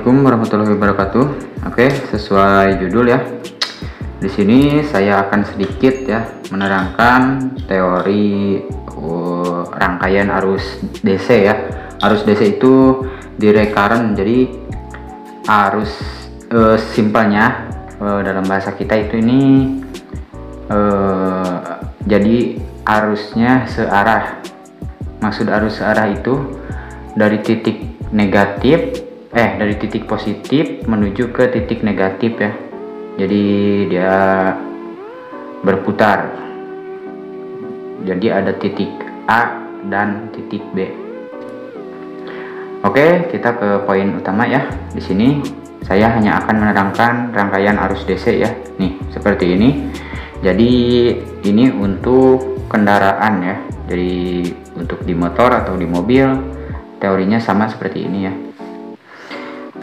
Assalamualaikum warahmatullahi wabarakatuh. Oke, sesuai judul ya. Di sini saya akan sedikit ya menerangkan teori rangkaian arus DC ya. Arus DC itu di recurrent. Jadi arus simpelnya dalam bahasa kita itu ini jadi arusnya searah. Maksud arus searah itu dari titik negatif dari titik positif menuju ke titik negatif ya. Jadi dia berputar. Jadi ada titik A dan titik B. Oke, kita ke poin utama ya. Di sini saya hanya akan menerangkan rangkaian arus DC ya. Nih, seperti ini. Jadi ini untuk kendaraan ya. Jadi untuk di motor atau di mobil teorinya sama seperti ini ya.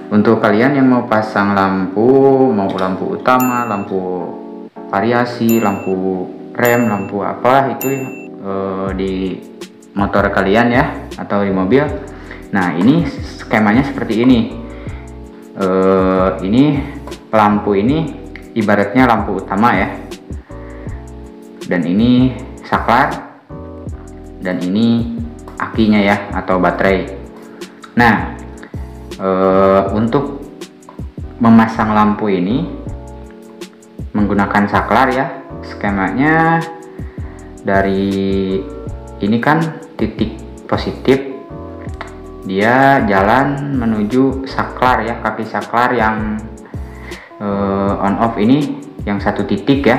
Untuk kalian yang mau pasang lampu, mau lampu utama, lampu variasi, lampu rem, lampu apa itu di motor kalian ya atau di mobil. Nah, ini skemanya seperti ini. Ini lampu ini ibaratnya lampu utama ya. Dan ini saklar dan ini akinya ya atau baterai. Nah, untuk memasang lampu ini menggunakan saklar ya, skemanya dari ini kan titik positif, dia jalan menuju saklar ya, kaki saklar yang on off ini yang satu titik ya,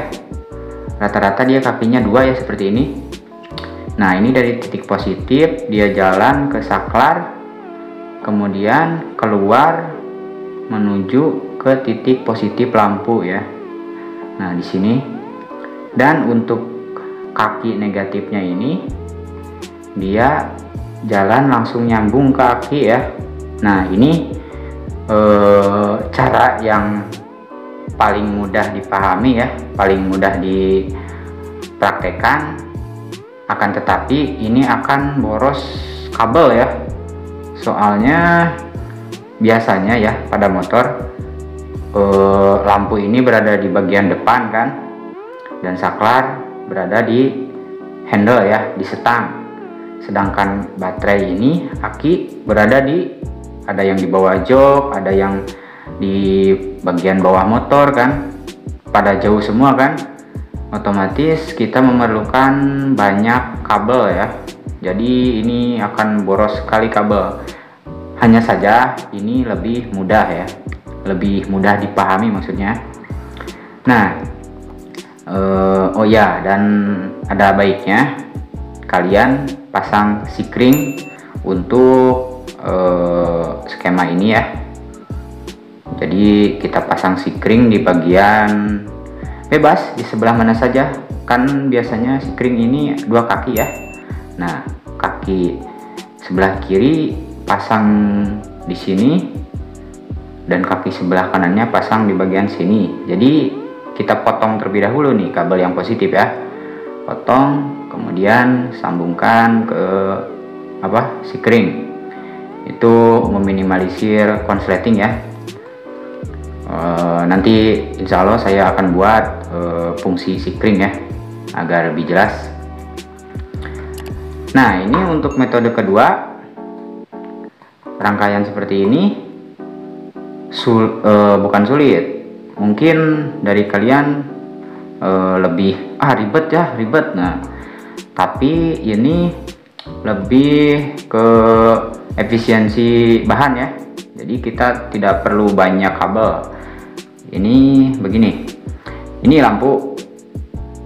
rata-rata dia kakinya dua ya seperti ini. Nah, ini dari titik positif dia jalan ke saklar, kemudian keluar menuju ke titik positif lampu ya. Nah, di sini. Dan untuk kaki negatifnya ini dia jalan langsung nyambung ke aki ya. Nah, ini cara yang paling mudah dipahami ya, paling mudah dipraktekkan. Akan tetapi ini akan boros kabel ya. Soalnya biasanya ya pada motor lampu ini berada di bagian depan kan, dan saklar berada di handle ya, di setang. Sedangkan baterai ini aki berada ada yang di bawah jok, ada yang di bagian bawah motor kan, pada jauh semua kan. Otomatis kita memerlukan banyak kabel ya. Jadi ini akan boros sekali kabel. Hanya saja ini lebih mudah ya, lebih mudah dipahami maksudnya. Nah, oh ya, dan ada baiknya kalian pasang sikring untuk skema ini ya. Jadi kita pasang sikring di bagian bebas di sebelah mana saja. Kan biasanya sikring ini dua kaki ya. Nah, kaki sebelah kiri pasang di sini dan kaki sebelah kanannya pasang di bagian sini. Jadi kita potong terlebih dahulu nih kabel yang positif ya. Potong, kemudian sambungkan ke sikring. Itu meminimalisir konsleting ya. Nanti insya Allah saya akan buat fungsi sikring ya agar lebih jelas. Nah, ini untuk metode kedua, rangkaian seperti ini bukan sulit. Mungkin dari kalian lebih ribet. Nah, tapi ini lebih ke efisiensi bahan ya. Jadi kita tidak perlu banyak kabel. Ini begini. Ini lampu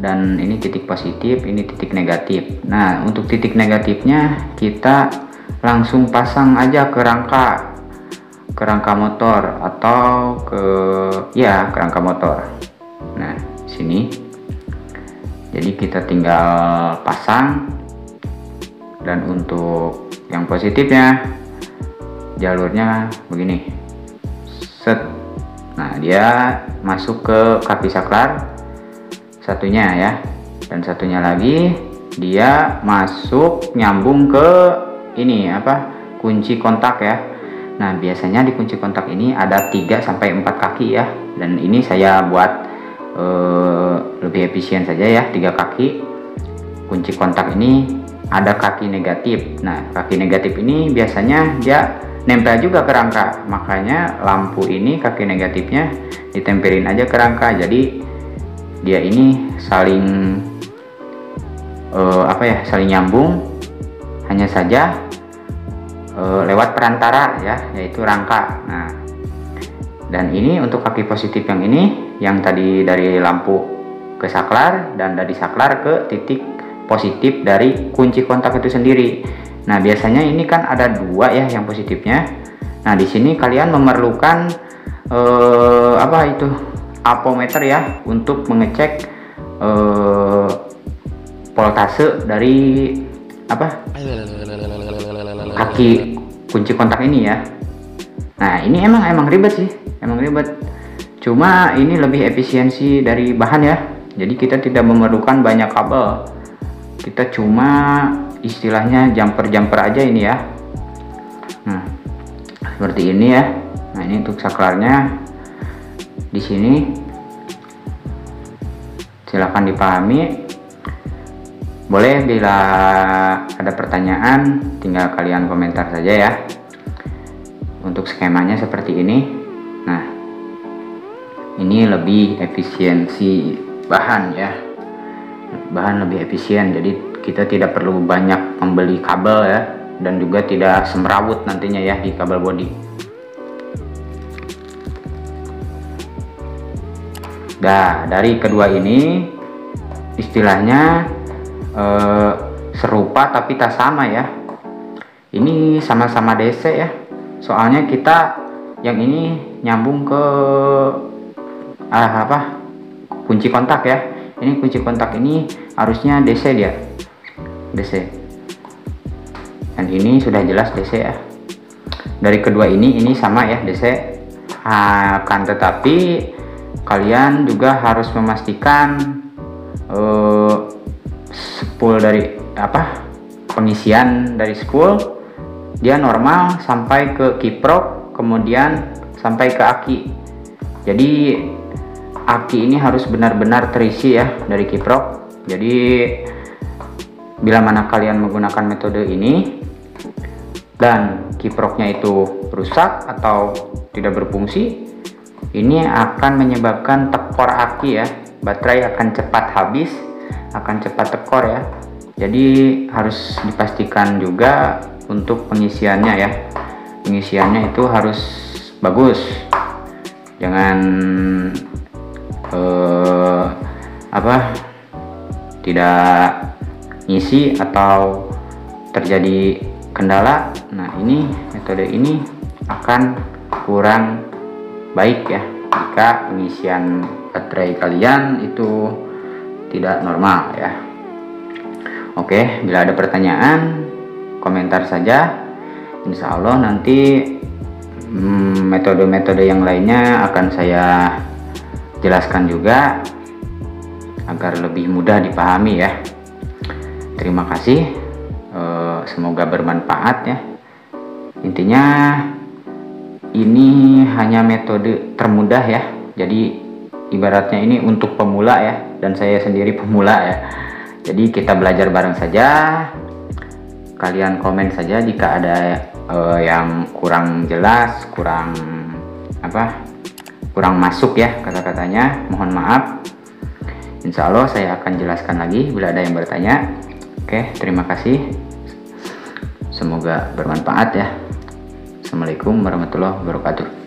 dan ini titik positif, ini titik negatif. Nah, untuk titik negatifnya kita langsung pasang aja ke rangka motor atau ke rangka motor. Nah, sini. Jadi kita tinggal pasang. Dan untuk yang positifnya jalurnya begini. Set. Nah, dia masuk ke kaki saklar satunya ya, dan satunya lagi dia masuk nyambung ke ini kunci kontak ya. Nah, biasanya di kunci kontak ini ada 3 sampai 4 kaki ya, dan ini saya buat lebih efisien saja ya, 3 kaki. Kunci kontak ini ada kaki negatif. Nah, kaki negatif ini biasanya dia nempel juga ke rangka, makanya lampu ini kaki negatifnya ditempelin aja ke rangka, jadi dia ini saling saling nyambung, hanya saja lewat perantara ya, yaitu rangka. Nah, dan ini untuk kaki positif yang ini, yang tadi dari lampu ke saklar dan dari saklar ke titik positif dari kunci kontak itu sendiri. Nah, biasanya ini kan ada 2 ya yang positifnya. Nah, di sini kalian memerlukan ampometer ya, untuk mengecek voltase dari kaki kunci kontak ini ya. Nah, ini emang ribet sih, emang ribet. Cuma ini lebih efisiensi dari bahan ya. Jadi kita tidak memerlukan banyak kabel. Kita cuma istilahnya jumper aja ini ya. Nah, seperti ini ya. Nah, ini untuk saklarnya di sini. Silahkan dipahami. Boleh bila ada pertanyaan tinggal kalian komentar saja ya. Untuk skemanya seperti ini. Nah, ini lebih efisiensi bahan ya. Bahan lebih efisien, jadi kita tidak perlu banyak membeli kabel ya, dan juga tidak semrawut nantinya ya di kabel bodi. Nah, dari kedua ini istilahnya serupa tapi tak sama ya. Ini sama-sama DC ya, soalnya kita yang ini nyambung ke kunci kontak ya. Ini kunci kontak ini harusnya DC dia, DC, dan ini sudah jelas DC ya. Dari kedua ini sama ya DC. Akan tetapi kalian juga harus memastikan spool dari pengisian dari spool dia normal sampai ke kiprok, kemudian sampai ke aki. Jadi aki ini harus benar-benar terisi ya dari kiprok. Jadi bila mana kalian menggunakan metode ini dan kiproknya itu rusak atau tidak berfungsi, ini akan menyebabkan tekor aki ya. Baterai akan cepat habis, akan cepat tekor ya. Jadi harus dipastikan juga untuk pengisiannya ya. Pengisiannya itu harus bagus. Jangan tidak ngisi atau terjadi kendala. Nah, ini metode ini akan kurang baik ya jika pengisian baterai kalian itu tidak normal ya. Oke, bila ada pertanyaan komentar saja. Insya Allah nanti metode-metode yang lainnya akan saya jelaskan juga agar lebih mudah dipahami ya. Terima kasih, semoga bermanfaat ya. Intinya ini hanya metode termudah ya, jadi ibaratnya ini untuk pemula ya, dan saya sendiri pemula ya. Jadi kita belajar bareng saja. Kalian komen saja jika ada yang kurang jelas, kurang masuk ya kata-katanya, mohon maaf. Insya Allah saya akan jelaskan lagi bila ada yang bertanya. Oke, terima kasih, semoga bermanfaat ya. Assalamualaikum warahmatullahi wabarakatuh.